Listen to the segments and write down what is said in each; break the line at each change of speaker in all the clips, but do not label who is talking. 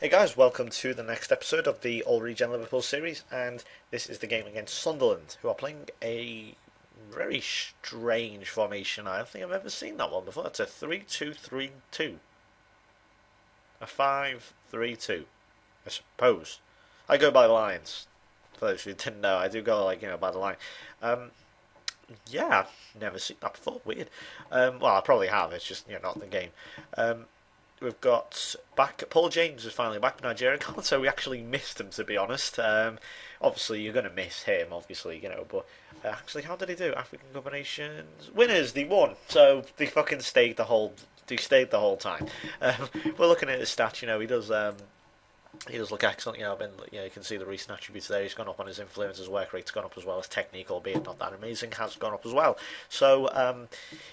Hey guys, welcome to the next episode of the All-Regen Liverpool series, and this is the game against Sunderland, who are playing a very strange formation. I don't think I've ever seen that one before. It's a 3-2-3-2. A 5-3-2, I suppose. I go by the lines. For those who didn't know, I do go by the line. Um, yeah, I've never seen that before. Weird. Well, I probably have. It's just not in the game. We've got back. Paul James is finally back from Nigeria, so we actually missed him, to be honest. Obviously, you're going to miss him, obviously, but actually, how did he do? African combinations, winners. They won, so they fucking stayed the whole. They stayed the whole time. We're looking at his stats. He does look excellent. You can see the recent attributes there. He's gone up on his influence. His work rate's gone up as well. His technique, albeit not that amazing, has gone up as well. So,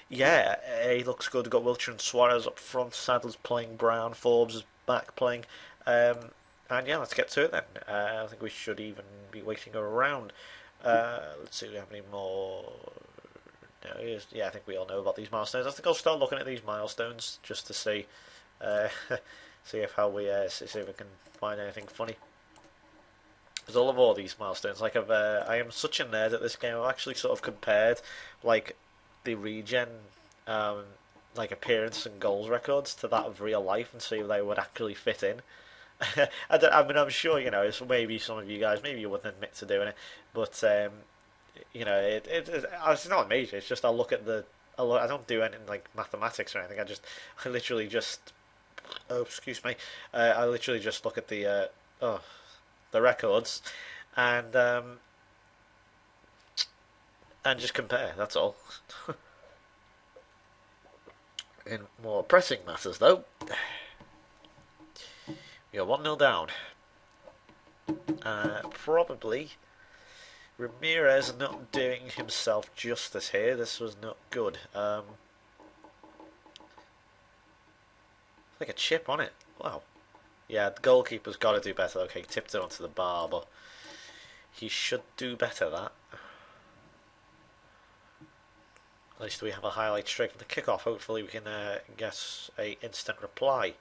he looks good. We've got Wiltshire and Suarez up front. Sadler's playing. Brown. Forbes is back playing. And yeah, let's get to it then. I think we should even be waiting around. Let's see if we have any more. No, I think we all know about these milestones. I think I'll start looking at these milestones just to see. See if we can find anything funny. Because I love all these milestones. I am such a nerd at this game. I've actually sort of compared the regen appearance and goals records to that of real life and see if they would actually fit in. I'm sure it's maybe some of you guys maybe you wouldn't admit to doing it, but it's not major. It's just I look at I don't do anything like mathematics or anything. I literally just. Oh, excuse me. I literally just look at the records and just compare. That's all. In more pressing matters, though, we are 1-0 down. Probably Ramirez not doing himself justice here. This was not good. Like a chip on it. Wow. Yeah, the goalkeeper's got to do better. Okay, tipped it onto the bar, but he should do better, that. At least we have a highlight straight from the kickoff. Hopefully we can get a instant reply.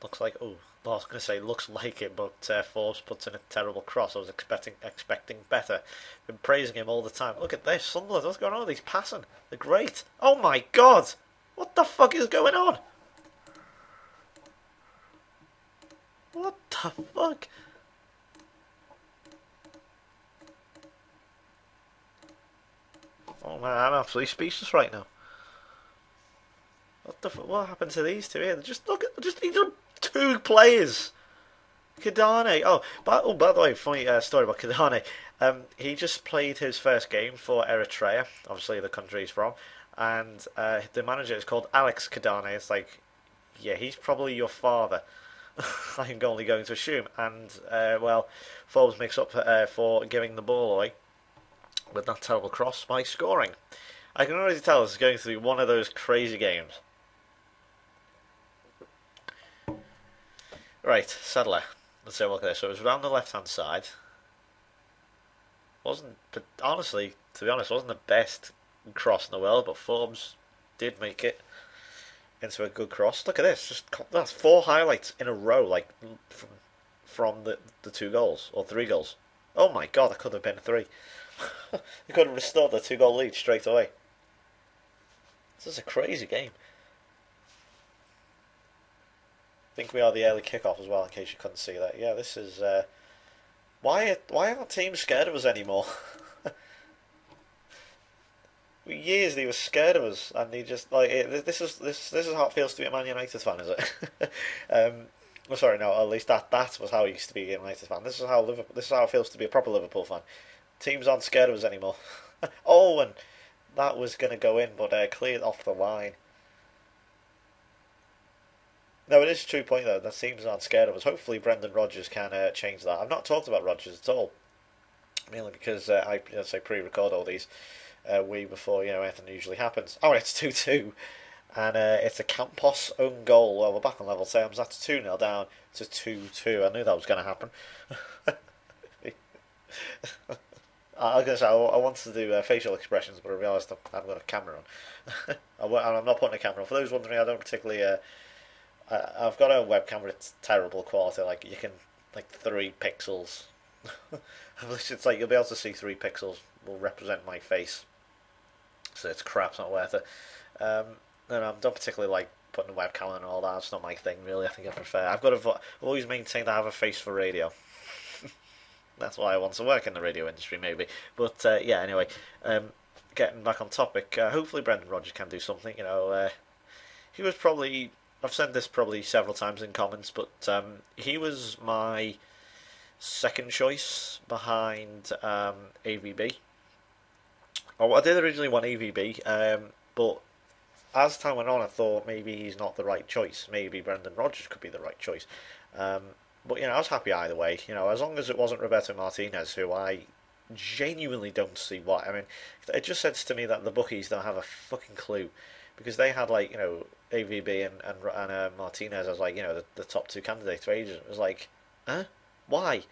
Looks like... Oh, I was going to say looks like it, but Forbes puts in a terrible cross. I was expecting better. Been praising him all the time. Look at this. Sunderland, what's going on? He's passing. They're great. Oh my god! What the fuck is going on? What the fuck? Oh man, I'm absolutely speechless right now. What the fuck? What happened to these two here? Just look at these are two players. Kadane. By the way, funny story about Kadane. He just played his first game for Eritrea, obviously the country he's from, and the manager is called Alex Kadane. It's like, yeah, he's probably your father. I'm only going to assume, and Forbes makes up for giving the ball away with that terrible cross by scoring. I can already tell this is going to be one of those crazy games. Right, Sadler. Let's have a look at this. So it was around the left-hand side. Honestly, to be honest, wasn't the best cross in the world, but Forbes did make it into a good cross. Look at this. That's 4 highlights in a row, like from the 2 goals or 3 goals. Oh my god, that could have been 3. They could have restored the 2-goal lead straight away. This is a crazy game. I think we are the early kickoff as well, in case you couldn't see that. Yeah, this is why aren't teams scared of us anymore? For years they were scared of us, and they just this is how it feels to be a Man United fan, is it? Well, sorry, no. At least that was how it used to be a United fan. This is how it feels to be a proper Liverpool fan. Teams aren't scared of us anymore. Oh, and that was going to go in, but cleared off the line. No, it is a true point though. The teams aren't scared of us. Hopefully, Brendan Rodgers can change that. I've not talked about Rodgers at all, mainly because I pre-record all these way before anything usually happens. Oh, it's 2-2, and it's a Campos own goal. Well, we're back on level terms. That's 2-0 down to 2-2. I knew that was going to happen. I was going to say I wanted to do facial expressions, but I realised I haven't got a camera on. I'm not putting a camera on. For those wondering, I don't particularly I've got a webcam with it's terrible quality. Like you can like 3 pixels. It's like you'll be able to see 3 pixels will represent my face, so it's crap. It's not worth it. Um, no, I don't particularly like putting a webcam on and all that. It's not my thing really. I think I prefer. I've always maintained I have a face for radio. That's why I want to work in the radio industry, maybe. But yeah, anyway, getting back on topic. Hopefully, Brendan Rodgers can do something. He was probably. I've said this probably several times in comments, but he was my second choice behind AVB. Oh, I did originally want AVB, but as time went on, I thought maybe he's not the right choice. Maybe Brendan Rodgers could be the right choice. Um, but I was happy either way. As long as it wasn't Roberto Martinez, who I genuinely don't see why. I mean, it just says to me that the bookies don't have a fucking clue, because they had AVB and Martinez as the top two candidates for ages. It was like, huh? Why?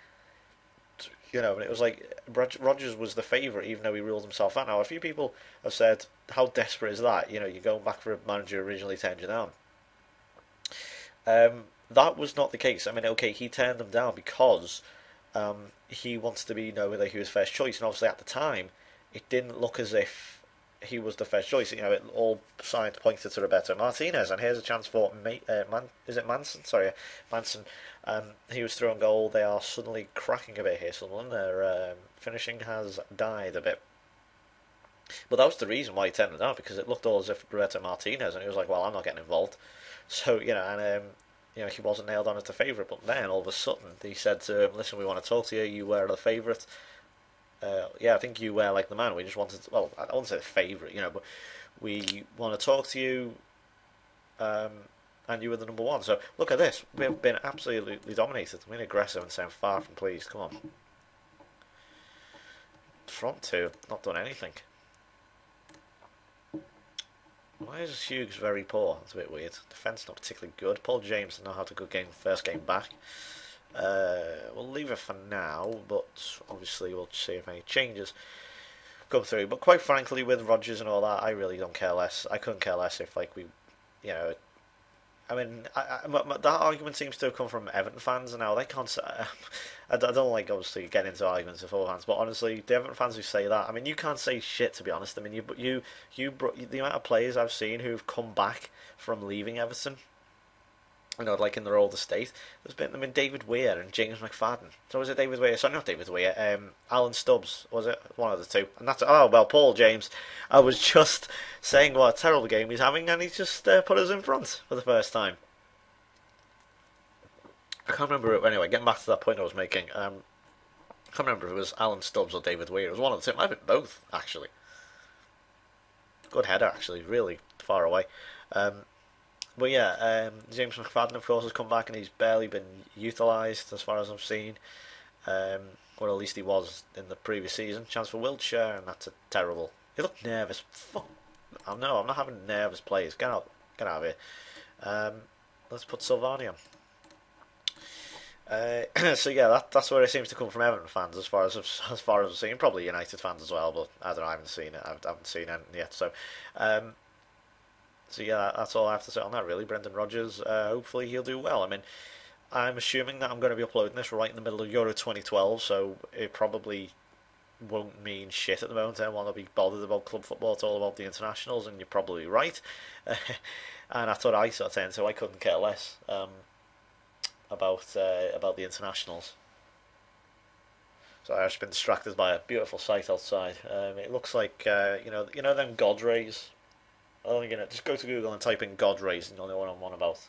And it was like Rodgers was the favourite, even though he ruled himself out. Now, a few people have said, how desperate is that? You're going back for a manager who originally turned you down. That was not the case. I mean, okay, he turned them down because he wanted to be whether he was first choice, and obviously at the time, it didn't look as if he was the first choice. It all signs pointed to Roberto Martinez, and here's a chance for is it Manson? Sorry, Manson. He was through on goal. They are suddenly cracking a bit here, Sunderland. Their finishing has died a bit. But that was the reason why he turned it down, because it looked all as if Roberto Martinez, and he was like, well, I'm not getting involved. So, he wasn't nailed on as the favourite. But then, all of a sudden, he said to him, listen, we want to talk to you. You were the favourite. I think you were like the man. We just wanted to, well, I wouldn't say the favourite, but we want to talk to you, and you were the number one. So look at this. We've been absolutely dominated. We're aggressive and sound far from pleased. Come on. Front two, not done anything. Why is Hughes very poor? That's a bit weird. Defence not particularly good. Paul James did not have a good game first game back. We'll leave it for now, but obviously we'll see if any changes come through. But quite frankly, with Rodgers and all that, I really don't care less. I couldn't care less if I mean, that argument seems to have come from Everton fans, and now they can't. I don't like obviously getting into arguments with all fans, but honestly, the Everton fans who say that, I mean, you can't say shit, to be honest. I mean, the amount of players I've seen who've come back from leaving Everton, like in their older state. David Weir and James McFadden. So was it David Weir? Sorry, not David Weir. Alan Stubbs, was it? One of the two. And that's Paul James. I was just saying what a terrible game he's having, and he's just put us in front for the first time. I can't remember it. Anyway, getting back to that point I was making. I can't remember if it was Alan Stubbs or David Weir. It was one of the two. It might have been both, actually. Good header, actually. Really far away. But yeah, James McFadden, of course, has come back, and he's barely been utilised as far as I've seen. Or at least he was in the previous season. Chance for Wiltshire, and that's a terrible. He looked nervous. Fuck. I'm not having nervous players. Get out of here. Let's put Silvani on. So yeah, that's where it seems to come from Everton fans, as far as I've seen. Probably United fans as well, but I don't know. I haven't seen it. I haven't seen anything yet. So. So yeah, that's all I have to say on that, really. Brendan Rodgers, hopefully he'll do well. I mean, I'm assuming that I'm going to be uploading this right in the middle of Euro 2012, so it probably won't mean shit at the moment. I don't want to be bothered about club football. It's all about the internationals, and you're probably right. And that's what I sort of tend to. I couldn't care less about the internationals. So I've just been distracted by a beautiful sight outside. It looks like them God rays. Just go to Google and type in God rays, and you'll know what I'm on about.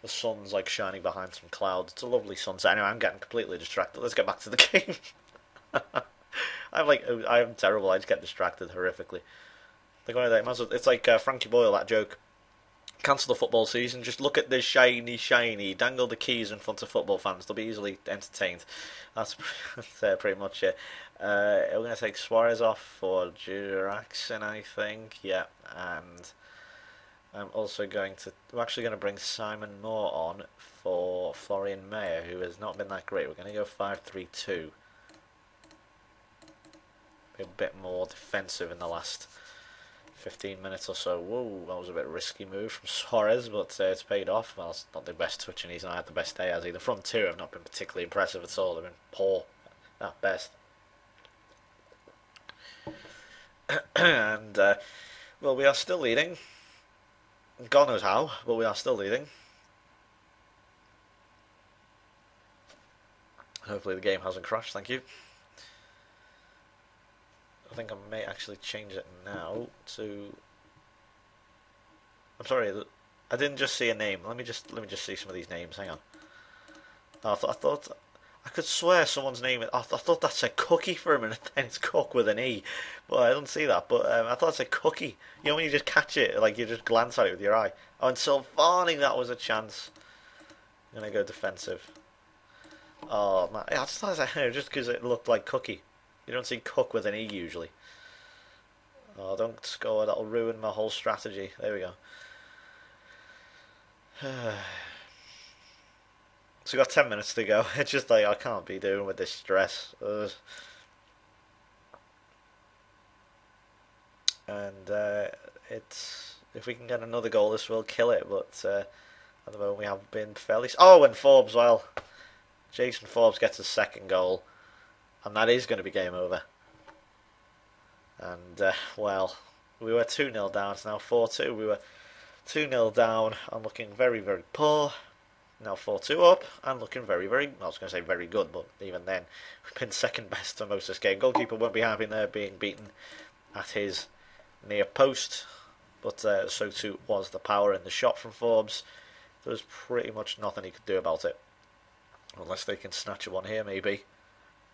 The sun's shining behind some clouds. It's a lovely sunset. Anyway, I'm getting completely distracted. Let's get back to the game. I'm terrible. I just get distracted horrifically. It's like Frankie Boyle, that joke. Cancel the football season. Just look at this shiny. Dangle the keys in front of football fans. They'll be easily entertained. That's pretty much it. We're going to take Suarez off for Jackson, I think. Yeah, and I'm also we're actually going to bring Simon Moore on for Florian Mayer, who has not been that great. We're going to go 5-3-2. Be a bit more defensive in the last 15 minutes or so. Whoa, that was a bit risky move from Suarez, but it's paid off. Well, it's not the best touch, and he's not had the best day, has he? The front two have not been particularly impressive at all. They've been poor at best. And, well, we are still leading. God knows how, but we are still leading. Hopefully the game hasn't crashed, thank you. I think I may actually change it now to... I'm sorry, I didn't just see a name. Let me just see some of these names. Hang on. Oh, I thought I could swear someone's name. I thought that said Cookie for a minute. Then it's Cook with an E, but I don't see that. But I thought it said Cookie. You know when you just catch it, like you just glance at it with your eye. Oh, and Sylvani, that was a chance. I'm gonna go defensive. Oh man, I just thought just because it looked like Cookie. You don't see Cook with an E usually. Oh, don't score. That'll ruin my whole strategy. There we go. So we've got 10 minutes to go. It's just like I can't be doing with this stress. And it's if we can get another goal, this will kill it. But at the moment we have been fairly. Oh, and Forbes, well, Jason Forbes gets a second goal, and that is going to be game over. And well, we were 2-0 down. It's now 4-2. We were 2-0 down and looking very, very poor. Now 4-2 up and looking very, very, I was going to say very good, but even then, we've been second best for most of this game. Goalkeeper won't be happy there being beaten at his near post, but so too was the power in the shot from Forbes. There was pretty much nothing he could do about it. Unless they can snatch a one here, maybe.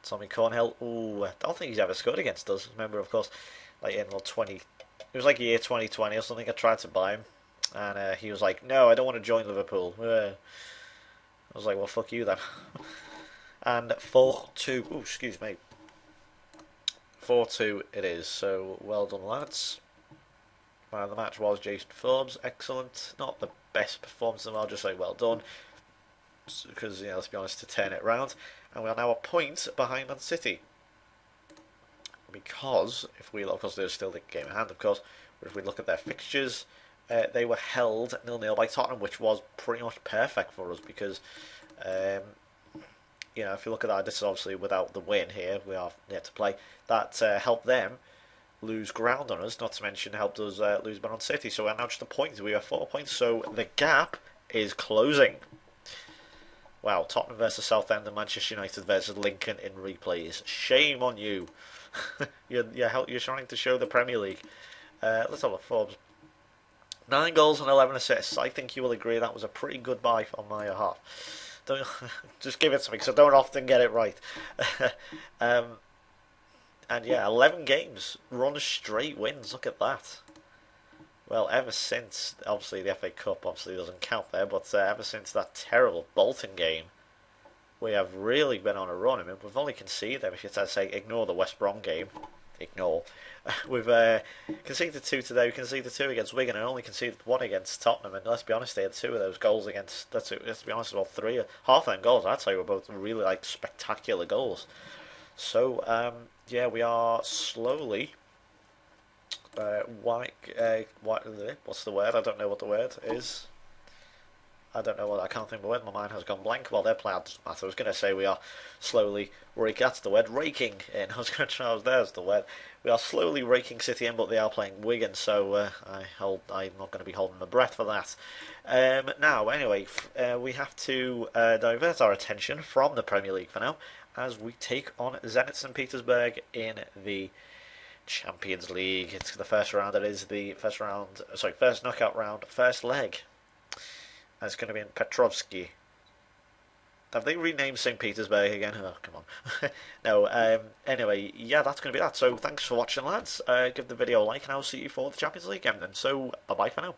Tommy Cornhill, ooh, I don't think he's ever scored against us. Remember, of course, like in 20, it was like year 2020 or something, I tried to buy him. And he was like, no, I don't want to join Liverpool. I was like, well, fuck you then. And 4-2, ooh, excuse me. 4-2 it is, so well done, lads. Man of the match was Jason Forbes, excellent. Not the best performance of them, I'll just say well done. Because, you know, let's be honest, to turn it round. And we are now a point behind Man City. Because, if we look, of course, there's still the game in hand, of course, but if we look at their fixtures, they were held 0-0 by Tottenham, which was pretty much perfect for us because, you know, if you look at that, this is obviously without the win here, we are yet to play, that helped them lose ground on us, not to mention helped us lose Man City. So we're now just a point, we are 4 points, so the gap is closing. Wow, Tottenham versus Southend and Manchester United versus Lincoln in replays. Shame on you. You're trying to show the Premier League. Let's have a Forbes. 9 goals and 11 assists. I think you will agree that was a pretty good buy on my half. Don't just give it to me because I don't often get it right. And yeah, 11 games, run straight wins. Look at that. Well, ever since, obviously the FA Cup obviously doesn't count there, but ever since that terrible Bolton game, we have really been on a run. I mean, we've only conceded, if you say, ignore the West Brom game, ignore. We've conceded 2 today, we conceded 2 against Wigan and only conceded 1 against Tottenham, and let's be honest, they had 2 of those goals against, let's be honest, well, 3, half of them goals, I'd say were both really, like, spectacular goals. So, yeah, we are slowly... what's the word? I don't know what the word is. I don't know what. I can't think of the word. My mind has gone blank. Well, they're playing. Doesn't matter. I was going to say we are slowly raking. That's the word. Raking in. I was going to try. There's the word. We are slowly raking City in, but they are playing Wigan, so I'm not going to be holding my breath for that. Now, anyway, we have to divert our attention from the Premier League for now, as we take on Zenit St. Petersburg in the Champions League. It's the first round. It is the first knockout round, first leg. And it's going to be in Petrovsky. Have they renamed St. Petersburg again? Oh, come on. No, anyway, yeah, that's going to be that. So thanks for watching, lads. Give the video a like, and I'll see you for the Champions League game then. So, bye-bye for now.